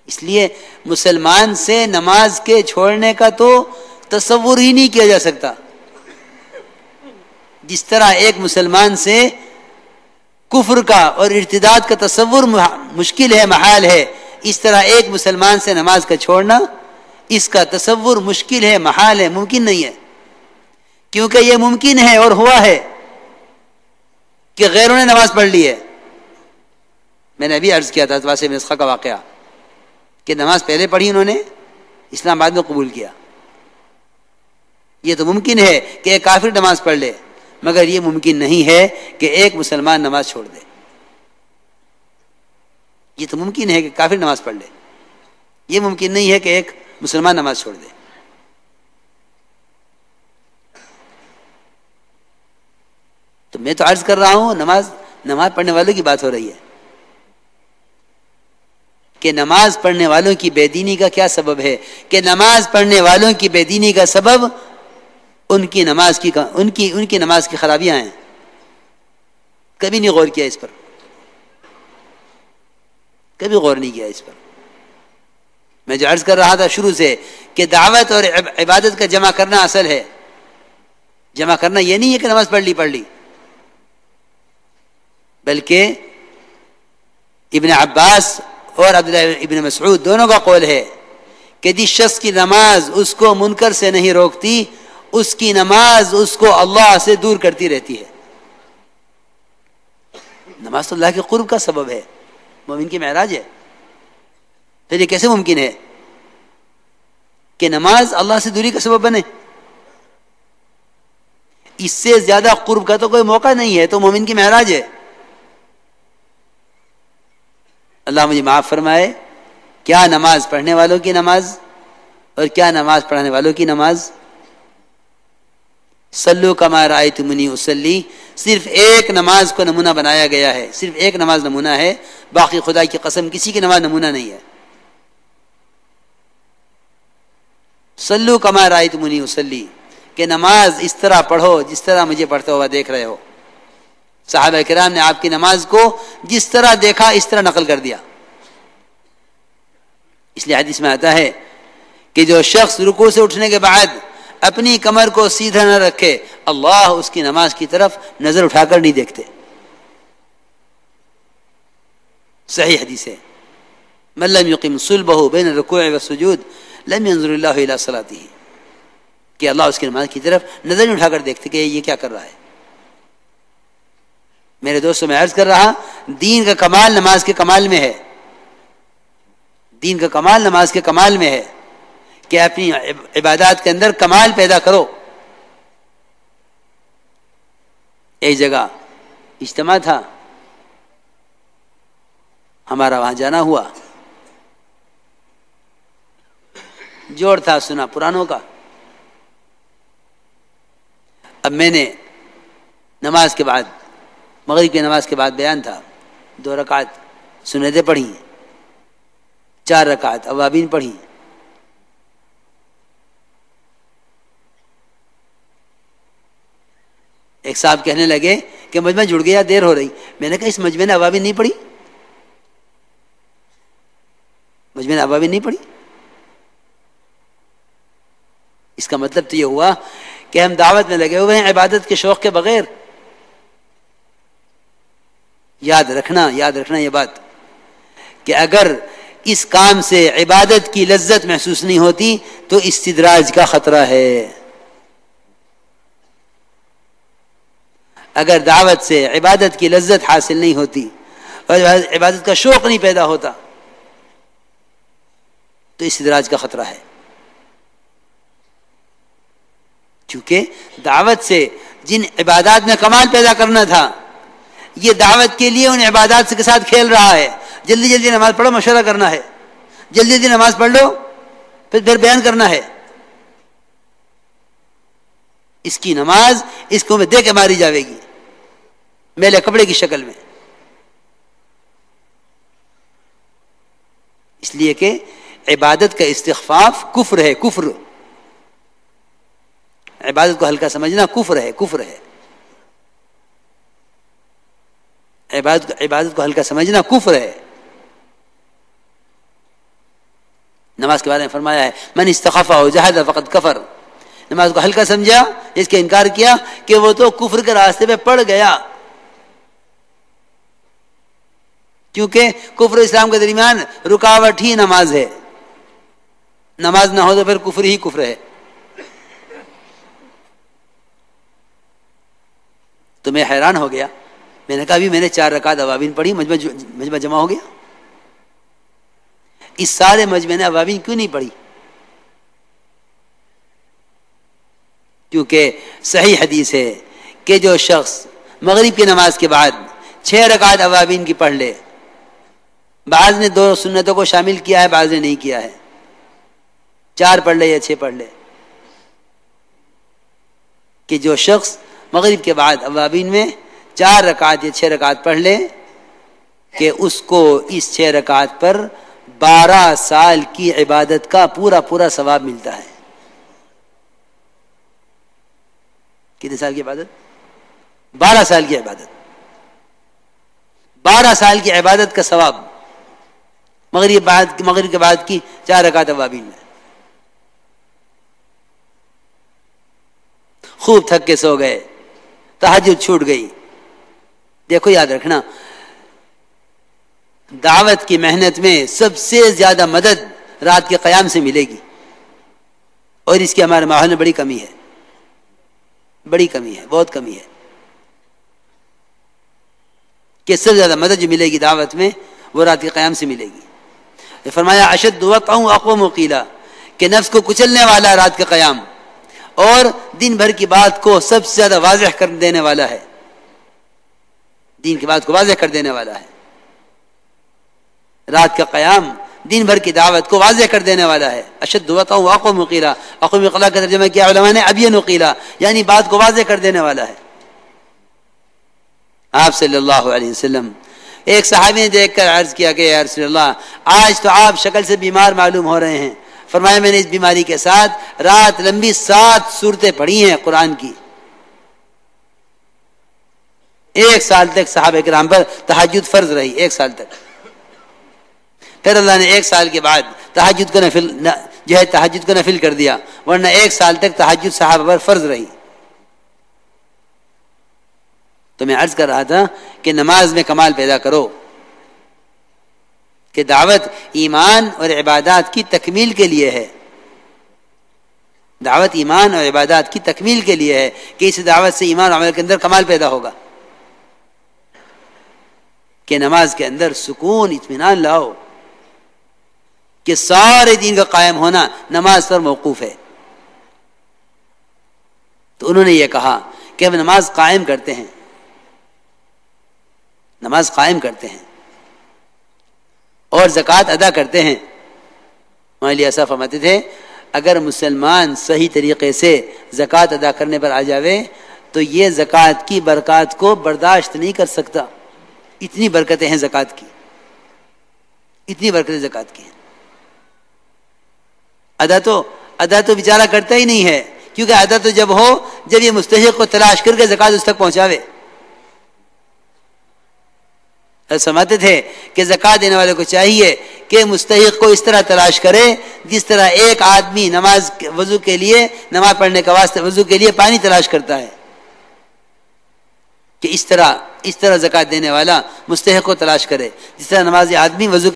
اس لیے مسلمان سے نماز کے چھوڑنے کا تو تصور ہی نہیں کیا جا سکتا. جس طرح ایک مسلمان سے کفر کا اور ارتداد کا تصور مشکل ہے، محال ہے، اس طرح ایک مسلمان سے نماز کا چھوڑنا اس کا تصور مشکل ہے، محال ہے، ممکن نہیں ہے. کیونکہ یہ ممکن ہے اور ہوا ہے کہ غیروں نے نماز پڑھ لی ہے. میں نے ابھی عرض کیا تھا واسع بن اسخا کا واقعہ کہ نماز پہلے پڑھی انہوں نے، اسلام بعد میں قبول کیا. یہ تو ممکن ہے کہ ایک کافر نماز پڑھ لے، مگر یہ ممکن نہیں ہے کہ ایک مسلمان نماز چھوڑ دے. یہ تو ممکن ہے کہ کافر نماز پڑھ لے، یہ ممکن نہیں ہے کہ ایک مسلمان نماز چھوڑ دے. تو میں تو عرض کر رہا ہوں نماز پڑھنے والوں کی بات ہو رہی ہے کہ نماز پڑھنے والوں کی بے دینی کا کیا سبب ہے، کہ نماز پڑھنے والوں کی بے دینی کا سبب ان کی نماز کی خرابیاں ہیں. کبھی نہیں غور کیا اس پر، کبھی غور نہیں کیا اس پر. میں جو عرض کر رہا تھا شروع سے کہ دعوت اور عبادت کا جمع کرنا اصل ہے. جمع کرنا یہ نہیں ہے کہ نماز پڑھ لی، بلکہ ابن عباس اور عبداللہ ابن مسعود دونوں کا قول ہے کہ جس شخص کی نماز اس کو منکر سے نہیں روکتی، اس کی نماز اس کو اللہ سے دور کرتی رہتی ہے. نماز تو اللہ کے قرب کا سبب ہے، مومن کی معراج ہے. پھر یہ کیسے ممکن ہے کہ نماز اللہ سے دوری کا سبب بنے؟ اس سے زیادہ قرب کا تو کوئی موقع نہیں ہے، تو مومن کی معراج ہے. اللہ مجھے معاف فرمائے. کیا نماز پڑھنے والوں کی نماز اور کیا نماز پڑھانے والوں کی نماز. صلو کما رأیتمونی اصلی، صرف ایک نماز کو نمونہ بنایا گیا ہے، صرف ایک نماز نمونہ ہے، باقی خدا کی قسم کسی کی نماز نمونہ نہیں ہے. صلو کما رأیتمونی اصلی، کہ نماز اس طرح پڑھو جس طرح مجھے پڑھتا ہوا دیکھ رہے ہو. صحابہ کرام نے آپ کی نماز کو جس طرح دیکھا اس طرح نقل کر دیا. اس لیے حدیث میں آتا ہے کہ جو شخص رکوع سے اٹھنے کے بعد اپنی کمر کو سیدھا نہ رکھے، اللہ اس کی نماز کی طرف نظر اٹھا کر نہیں دیکھتے. صحیح حدیث ہے. من لم یقم صلبہ بین الرکوع والسجود لم ينظر اللہ الی صلاتہ، کہ اللہ اس کی نماز کی طرف نظر نہیں اٹھا کر دیکھتے کہ یہ کیا کر رہا ہے. میرے دوستوں میں عرض کر رہا، دین کا کمال نماز کے کمال میں ہے. دین کا کمال نماز کے کمال میں ہے کہ اپنی عبادات کے اندر کمال پیدا کرو. ایک جگہ اجتماع تھا، ہمارا وہاں جانا ہوا. جوڑ تھا سنا پرانوں کا. اب میں نے نماز کے بعد، مغرب کی نماز کے بعد بیان تھا، 2 رکعت سنتیں پڑھی، 4 رکعت اوابین پڑھی. ایک صاحب کہنے لگے کہ مجمع جڑ گیا، دیر ہو رہی. میں نے کہا اس مجمع نے اوابین نہیں پڑھی، مجمع نے اوابین نہیں پڑھی. اس کا مطلب تو یہ ہوا کہ ہم دعوت میں لگے ہوئے ہیں عبادت کے شوق کے بغیر. یاد رکھنا یہ بات کہ اگر اس کام سے عبادت کی لذت محسوس نہیں ہوتی تو استدراج کا خطرہ ہے. اگر دعوت سے عبادت کی لذت حاصل نہیں ہوتی اور عبادت کا شوق نہیں پیدا ہوتا تو استدراج کا خطرہ ہے. کیونکہ دعوت سے جن عبادات میں کمال پیدا کرنا تھا، یہ دعوت کے لیے ان عبادات کے ساتھ کھیل رہا ہے. جلدی جلدی نماز پڑھو، مشورہ کرنا ہے، جلدی جلدی نماز پڑھ لو، پھر بیان کرنا ہے. اس کی نماز اس کو میں دے کے ماری جاوے گی میلے کپڑے کی شکل میں. اس لیے کہ عبادت کا استخفاف کفر ہے. کفر، عبادت کو ہلکا سمجھنا کفر ہے. عبادت کو ہلکا سمجھنا کفر ہے. نماز کے بارے میں فرمایا ہے من استخف و جہد فقد کفر. نماز کو ہلکا سمجھا، اس کے انکار کیا کہ وہ تو کفر کے راستے پہ پڑ گیا، کیونکہ کفر و اسلام کے درمیان رکاوٹ ہی نماز ہے. نماز نہ ہو تو پھر کفر ہی کفر ہے. تو میں حیران ہو گیا. میں نے کہا ابھی میں نے 4 رکعت اوابین پڑھی، مجمع جمع ہو گیا. اس سارے مجمع نے اوابین کیوں نہیں پڑھی؟ کیونکہ صحیح حدیث ہے کہ جو شخص مغرب کی نماز کے بعد 6 رکعت اوابین کی پڑھ لے، بعض نے 2 سنتوں کو شامل کیا ہے، بعض نے نہیں کیا ہے، 4 پڑھ لے یا 6 پڑھ لے، کہ جو شخص مغرب کے بعد اوابین میں 4 رکعت یا 6 رکعت پڑھ لے کہ اس کو اس 6 رکعت پر 12 سال کی عبادت کا پورا ثواب ملتا ہے. کتنے سال کی عبادت؟ 12 سال کی عبادت. 12 سال کی عبادت کا ثواب مغرب کے بعد کی 4 رکعت اوابین میں. خوب تھک کے سو گئے، تہجد چھوٹ گئی. دیکھو یاد رکھنا، دعوت کی محنت میں سب سے زیادہ مدد رات کے قیام سے ملے گی، اور اس کی ہمارے ماحول میں بڑی کمی ہے، بہت کمی ہے کہ سب سے زیادہ مدد جو ملے گی دعوت میں وہ رات کے قیام سے ملے گی. فرمایا اشد وقع اقوم قیلا، کہ نفس کو کچلنے والا رات کا قیام، اور دن بھر کی بات کو سب سے زیادہ واضح کر دینے والا ہے، دین کی بات کو واضح کر دینے والا ہے. رات کا قیام دن بھر کی دعوت کو واضح کر دینے والا ہے. اشد وقع اقوم قیلا، اقوم قیلا کا ترجمہ کیا علماء نے ابین قیلا، یعنی بات کو واضح کر دینے والا ہے. آپ صلی اللہ علیہ وسلم ایک صحابی نے دیکھ کر عرض کیا کہ یا رسول اللہ، آج تو آپ شکل سے بیمار معلوم ہو رہے ہیں. فرمایا میں نے اس بیماری کے ساتھ رات لمبی 7 سورتیں پڑھی ہیں قرآن کی. 1 سال تک صحابہ کرام پر تہجد فرض رہی، 1 سال تک. پھر اللہ نے 1 سال کے بعد تہجد کو نفل کر دیا، ورنہ 1 سال تک تہجد صحابہ پر فرض رہی. تو میں عرض کر رہا تھا کہ نماز میں کمال پیدا کرو، کہ دعوت ایمان اور عبادات کی تکمیل کے لیے ہے. دعوت ایمان اور عبادات کی تکمیل کے لیے ہے کہ اس دعوت سے ایمان اور عمل کے اندر کمال پیدا ہوگا، کہ نماز کے اندر سکون اطمینان لاؤ، کہ سارے دین کا قائم ہونا نماز پر موقوف ہے. تو انہوں نے یہ کہا کہ ہم نماز قائم کرتے ہیں، اور زکوٰۃ ادا کرتے ہیں. مولانا ایسا فرماتے تھے اگر مسلمان صحیح طریقے سے زکوٰۃ ادا کرنے پر آ جاوے تو یہ زکوٰۃ کی برکات کو برداشت نہیں کر سکتا. اتنی برکتیں ہیں زکوٰۃ کی، اتنی برکتیں زکوٰۃ کی ہیں. ادا تو بیچارہ کرتا ہی نہیں ہے، کیونکہ ادا تو جب ہو جب یہ مستحق کو تلاش کر کے زکوٰۃ اس تک پہنچاوے. سمجھتے تھے کہ زکوٰۃ دینے والے کو چاہیے کہ مستحق کو اس طرح تلاش کرے جس طرح ایک آدمی نماز پڑھنے کا واسطے وضو کے لیے پانی تلاش کرتا ہے، کہ اس طرح زکوٰۃ دینے والا مستحق کو تلاش کرے جس طرح نمازی آدمی وضو